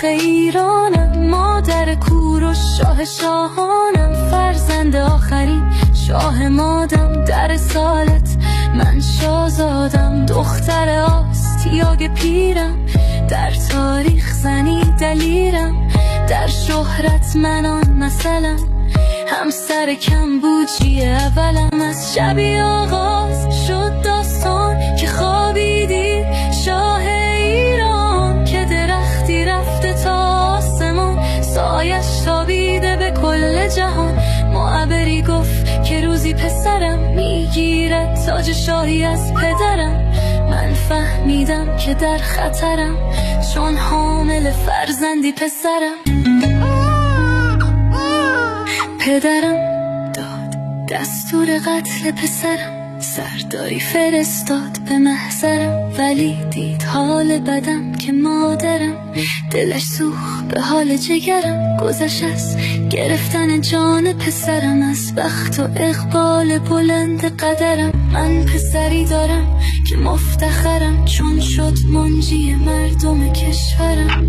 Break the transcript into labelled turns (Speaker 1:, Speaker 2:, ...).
Speaker 1: تاریخ ایرانم، مادر کور و شاه شاهانم، فرزند آخرین شاه مادم. در سالت من شاهزادم، دختر آستیاگ پیرم، در تاریخ زنی دلیرم، در شهرت من آن مثلم، همسر کمبوجی اولم. از شبی آغاز شد داستان که خوابیدی شاه ایران، که درختی رفته تا آسمان، سایش تابیده به کل جهان. معبری گفت که روزی پسرم میگیرد تاج شاهی از پدرم. من فهمیدم که در خطرم، چون حامل فرزندی پسرم. پدرم داد دستور قتل پسرم، سرداری فرستاد به محضرم، ولی دید حال بدم که مادرم، دلش سوخت به حال جگرم. گذشت از گرفتن جان پسرم، از بخت و اقبال بلند قدرم. من پسری دارم که مفتخرم، چون شد منجی مردم کشورم.